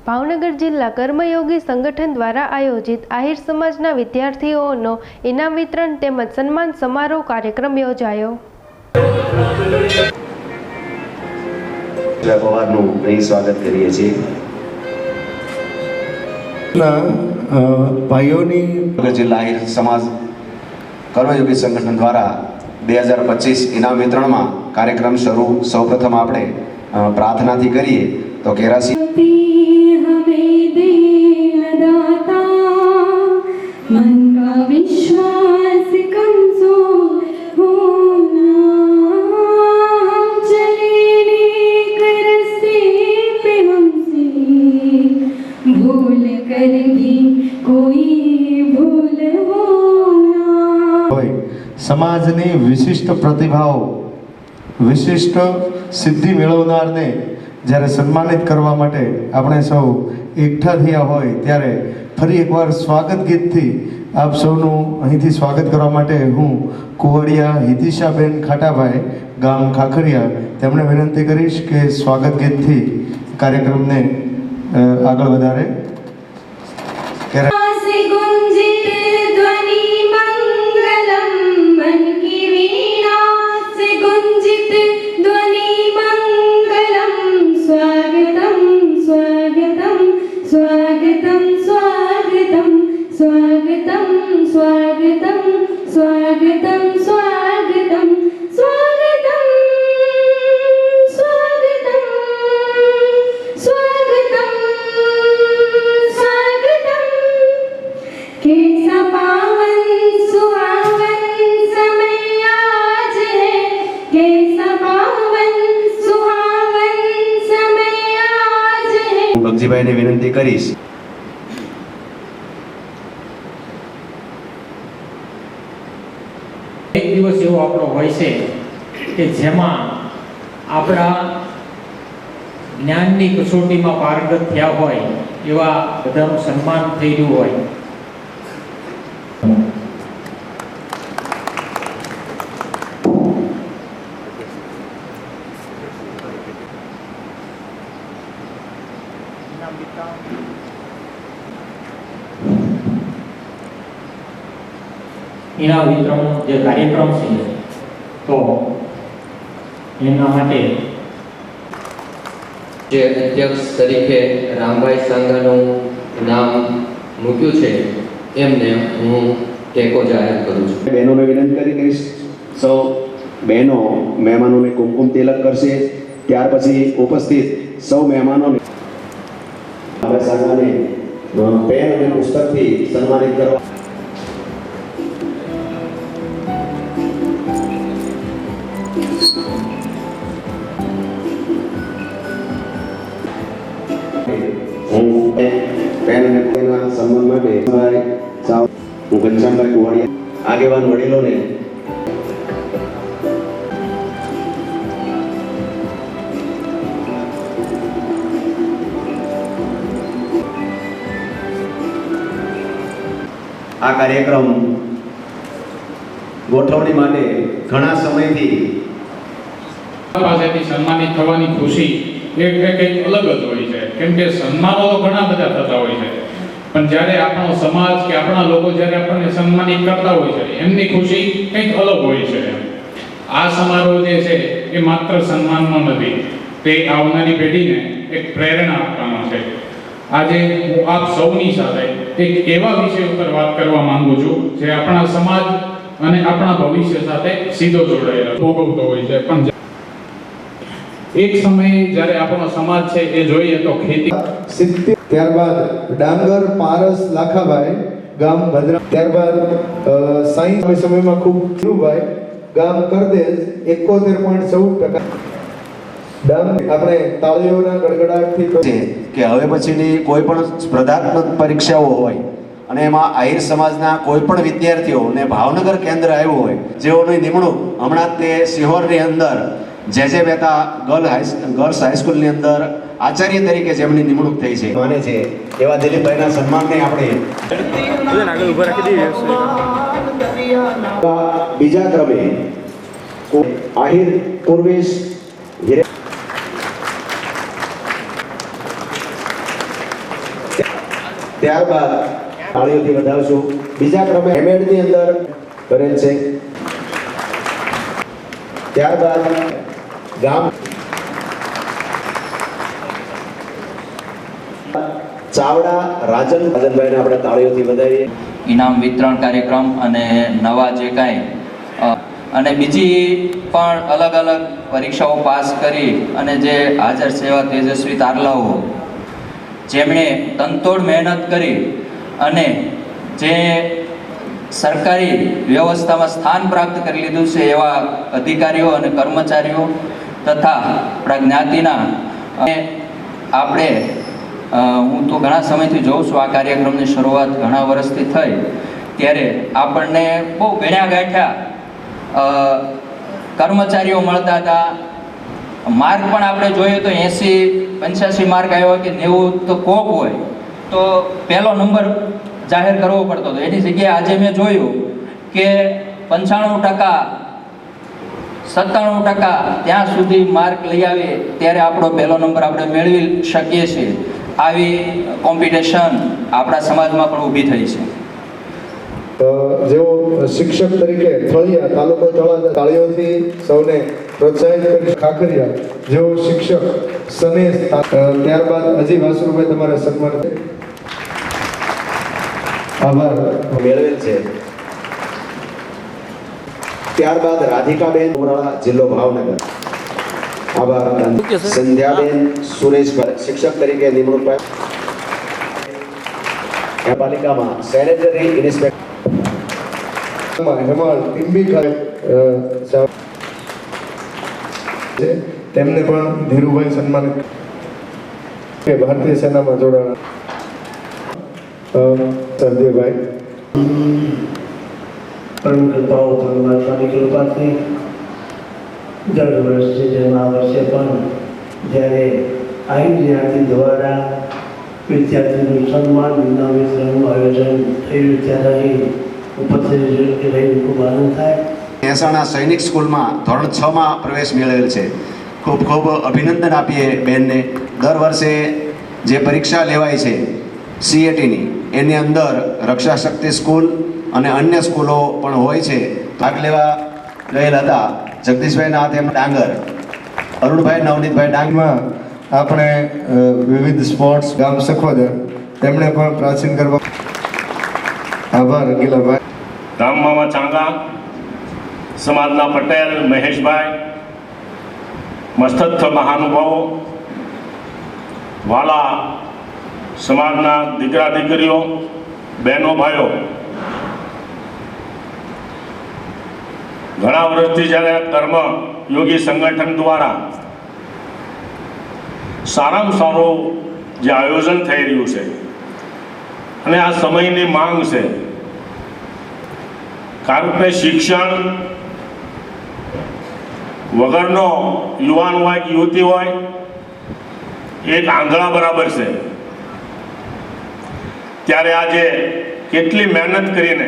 ભાવનગર જિલ્લા કર્મયોગી સંગઠન દ્વારા આયોજિત આહિર સમાજના વિદ્યાર્થીઓનો ઇનામ વિતરણ તેમજ સન્માન સમારોહ કાર્યક્રમ યોજાયો. પવારનું અહીં સ્વાગત કરીએ છીએ. ભાઈઓની જિલ્લા આહિર સમાજ કર્મયોગી સંગઠન દ્વારા 2025 ઇનામ વિતરણમાં કાર્યક્રમ શરૂ સૌપ્રથમ આપણે પ્રાર્થનાથી કરીએ તો કેરાસી मन का विश्वास कमजोर होना चले कर रास्ते पे हमसे भूल कर भी कोई भूल होना. સમાજની વિશિષ્ટ પ્રતિભાઓ વિશિષ્ટ સિદ્ધિ મેળવનારને જ્યારે સન્માનિત કરવા માટે આપણે સૌ એકઠા થયા હોય ત્યારે ફરી એકવાર સ્વાગત ગીતથી આપ સૌનું અહીંથી સ્વાગત કરવા માટે હું કુવડિયા હિતિશાબેન ખાટાભાઈ ગામ ખાખરિયા તેમણે વિનંતી કરીશ કે સ્વાગત ગીતથી કાર્યક્રમને આગળ વધારે. स्वागतं स्वागतं स्वागतं स्वागतं स्वागतं स्वागतं स्वागतं स्वागतं कैसा पावन सुहावन समय आज है कैसा पावन सुहावन समय आज है. ભગજીભાઈને વિનંતી કરીશ. એક દિવસ એવો આપણો હોય છે કે જેમાં આપણા જ્ઞાનની કસોટીમાં પારંગત થયા હોય એવા બધાનું સન્માન થઈ રહ્યું હોય. ઇનામ વિતરણ જે કાર્યક્રમ છે તો એના માટે જે અધ્યક્ષ તરીકે રામભાઈ સાંગાનું નામ મૂક્યું છે એમને હું ટેકો જાહેર કરું છું. બહેનોને વિનંતી કરીશ સૌ બહેનો મહેમાનોને કુમકુમ તિલક કરશે. ત્યાર પછી ઉપસ્થિત સૌ મહેમાનોને રામભાઈ સાંગાને પેન અને પુસ્તકથી સન્માનિત કરવા. હું પેન અને પેનના સન્માન માટે હું ઘનશ્યામભાઈ કુવાડિયા આગેવાન વડીલોને આ કાર્યક્રમ ગોઠવણી માટે ઘણા સમયથી પાસેથી સન્માનિત થવાની ખુશી એક કંઈક અલગ જ હોય છે. કેમ કે સન્માનો તો ઘણા બધા થતા હોય છે પણ જ્યારે આપણો સમાજ કે આપણા લોકો જ્યારે આપણને સન્માનિત કરતા હોય છે એમની ખુશી કંઈક અલગ હોય છે. આ સમારોહ જે છે એ માત્ર સન્માનનો નથી, તે આવનારી પેઢીને એક પ્રેરણા આપવાનો છે. આજે હું આપ સૌની સાથે એક એવા વિષય ઉપર વાત કરવા માંગુ છું જે આપણા સમાજ અને આપણા ભવિષ્ય સાથે સીધો જોડાયેલો ભોગવતો હોય છે. પણ એક સમયે જ્યારે આપણો સમાજ છે એ જોઈએ તો ખેતી, ત્યારબાદ ડાંગર પારસ લાખાભાઈ ગામ ભદ્રા, ત્યારબાદ સાયન્સ સમયમાં ખૂબ ભાઈ ગામ કરદેશ 71.14%. આપણે તાળીઓના ગડગડાટથી કે હવે પછીની કોઈ પણ સ્પર્ધાત્મક પરીક્ષાઓ હોય અને એમાં આહિર સમાજના કોઈ પણ વિદ્યાર્થીઓને ભાવનગર કેન્દ્ર આવ્યું હોય જેઓની નિમણૂક હમણાં તે સિહોરની અંદર જે મહેતા ગર્લ્સ હાઈસ્કૂલની અંદર આચાર્ય તરીકે જેમની નિમણૂક થઈ છે માને છે એવા દિલીપભાઈના સન્માનને આપણે બીજા ક્રમે આહિર પૂર્વેશ ત્યારબાદ તાળીઓથી વધાવશું. બીજા ક્રમે એમએડની અંદર કરેલ છે. ત્યારબાદ ગામ ચાવડા રાજનભાઈને આપણે તાળીઓથી વધાવીએ. ઇનામ વિતરણ કાર્યક્રમ અને નવા જે કાંઈ અને બીજી પણ અલગ અલગ પરીક્ષાઓ પાસ કરી અને જે હાજર છે એવા તેજસ્વી તારલાઓ જેમણે તનતોડ મહેનત કરી અને જે સરકારી વ્યવસ્થામાં સ્થાન પ્રાપ્ત કરી લીધું છે એવા અધિકારીઓ અને કર્મચારીઓ તથા આપણા જ્ઞાતિના આપણે હું તો ઘણા સમયથી જોઉં છું આ કાર્યક્રમની શરૂઆત ઘણા વર્ષથી થઈ ત્યારે આપણને બહુ ગણ્યા ગાંઠ્યા કર્મચારીઓ મળતા હતા. માર્ક પણ આપણે જોઈએ તો 80-85 માર્ક આવ્યો હોય કે 90 તો કોક હોય તો પહેલો નંબર જાહેર કરવો પડતો હતો. એની જગ્યાએ આજે મેં જોયું કે 95%, 97% ત્યાં સુધી માર્ક લઈ આવીએ ત્યારે આપણો પહેલો નંબર આપણે મેળવી શકીએ છીએ. આવી કોમ્પિટિશન આપણા સમાજમાં પણ ઊભી થઈ છે. જેઓ શિક્ષક તરીકે ફળિયા તાલુકો તળાજા તાળીઓથી સૌને પ્રોત્સાહિત કરી. ખાખરિયા જેઓ શિક્ષક સનેશ. ત્યારબાદ અજી વાસુભાઈ તમારે સન્માન આભાર મેળવેલ છે. ત્યારબાદ રાધિકાબેન ઉમરાળા, જિલ્લો ભાવનગર. આભાર. સંધ્યાબેન સુરેશભાઈ શિક્ષક તરીકે નિમણૂક પામ્યા. પાલિકામાં સેનેટરી ઇન્સ્પેક્ટર હેમાળ ટીમ્બી તેમને પણ ધીરુભાઈ સન્માનિત. ભારતીય સેનામાં જોડાણા સંજયભાઈ. પરમ કૃપાઓ પરમાત્માની કૃપાથી દર વર્ષે જેમ આ વર્ષે પણ જ્યારે આઈન જ્ઞાતિ દ્વારા વિદ્યાર્થીનું સન્માન ઇનામ વિતરણનું આયોજન થયું ત્યારે અહીં ઉપસ્થિત રહીને ખૂબ આનંદ થાય. મહેસાણા સૈનિક સ્કૂલમાં ધોરણ 6માં પ્રવેશ મેળવેલ છે. ખૂબ ખૂબ અભિનંદન આપીએ બેનને. દર વર્ષે જે પરીક્ષા લેવાય છે CATની એની અંદર રક્ષા શક્તિ સ્કૂલ અને અન્ય સ્કૂલો પણ હોય છે. ભાગ લેવા ગયેલ હતા જગદીશભાઈના હાથે ડાંગર, અરુણભાઈ નવનીતભાઈ ડાંગમાં આપણે વિવિધ સ્પોર્ટ્સ ગામ સખોદર તેમણે પણ પ્રાચીન કરવા. આભાર ગીલાભાઈ. રામમામા ચાંગા સમાજના પટેલ મહેશભાઈ, મસ્તસ્થ મહાનુભાવો, વાલા સમાજના દીકરા દીકરીઓ, બહેનો ભાઈઓ, ઘણા વર્ષથી જ્યારે કર્મયોગી સંગઠન દ્વારા સારામાં સારું જે આયોજન થઈ રહ્યું છે અને આ સમયની માંગ છે, કારણ કે શિક્ષણ વગરનો યુવાન હોય કે યુવતી હોય એક આંધળા બરાબર છે. ત્યારે આજે કેટલી મહેનત કરીને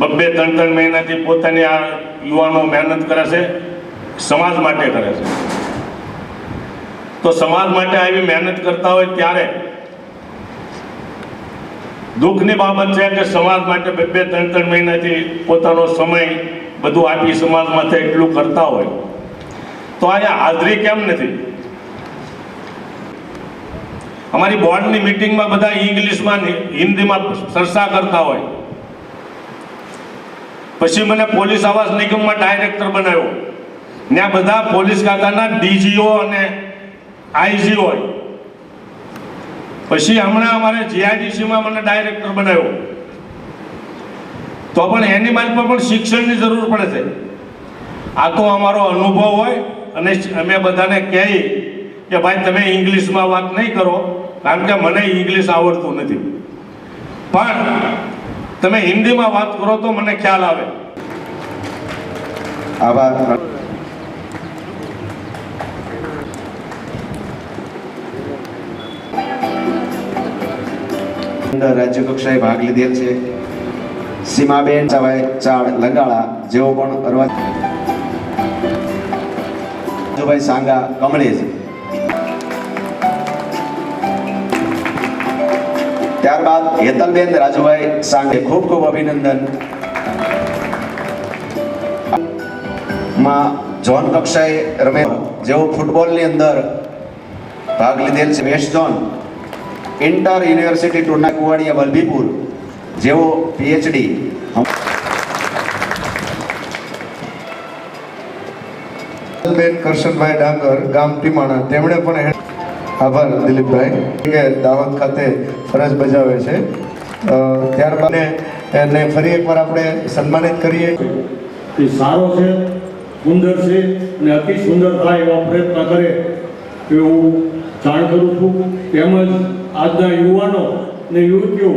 2-3 મહિનાથી પોતાની આ યુવાનો મહેનત કરે છે, સમાજ માટે કરે છે. તો સમાજ માટે આવી મહેનત કરતા હોય ત્યારે દુઃખની બાબત છે કે સમાજ માટે 2-3 મહિનાથી પોતાનો સમય બધું આપી સમાજ માટે એટલું કરતા હોય તો અહીંયા હાજરી કેમ નથી? અમારી બોર્ડની મિટિંગમાં બધા ઇંગ્લિશમાં હિન્દીમાં ચર્ચા કરતા હોય. પછી મને પોલીસ આવાસ નિગમમાં ડાયરેક્ટર બનાવ્યો. ત્યાં બધા પોલીસ ખાતાના DGO અને IG હોય. પછી હમણાં અમારે GIDCમાં મને ડાયરેક્ટર બનાવ્યો. તો પણ એની મારી પર પણ શિક્ષણની જરૂર પડે છે. આ તો અમારો અનુભવ હોય અને અમે બધાને કહીએ કે ભાઈ તમે ઇંગ્લિશમાં વાત નહીં કરો, કારણ કે મને ઇંગ્લિશ આવડતું નથી, પણ તમે હિન્દીમાં વાત કરો તો મને ખ્યાલ આવે. આભાર. રાજ્ય કક્ષાએ ભાગ લીધેલ છે સીમાબેન ચાડ લંગાળા, જેઓ પણ અરવાભાઈ સાંગા કમળેજ. ત્યારબાદ હેતલબેન રાજુભાઈ સાંગે ખૂબ ખૂબ અભિનંદન. માં ઝોન કક્ષાએ રમે જેઓ ફૂટબોલની અંદર ભાગ લીધેલ છે. West zone inter university tournament Kuvadiya Vallabhipur જેઓ પીએચડી. બેન કરશનભાઈ ડાંગર ગામ ટીમાણા તેમણે પણ આભાર દિલીપભાઈ કે દાહોદ ખાતે ફરજ બજાવે છે. ત્યારબાદ એને ફરી એકવાર આપણે સન્માનિત કરીએ. એ સારો છે, સુંદર છે અને અતિ સુંદર થાય એવા પ્રયત્ન કરે એવું જાણ કરું છું. તેમજ આજના યુવાનો અને યુવતીઓ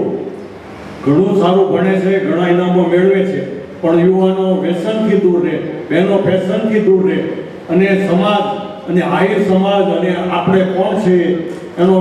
ઘણું સારું ભણે છે, ઘણા ઇનામો મેળવે છે, પણ યુવાનો વ્યસનથી દૂર રહે, બહેનો ફેશનથી દૂર રહે અને સમાજ અને આહિર સમાજ અને આપણે કોણ છે એનો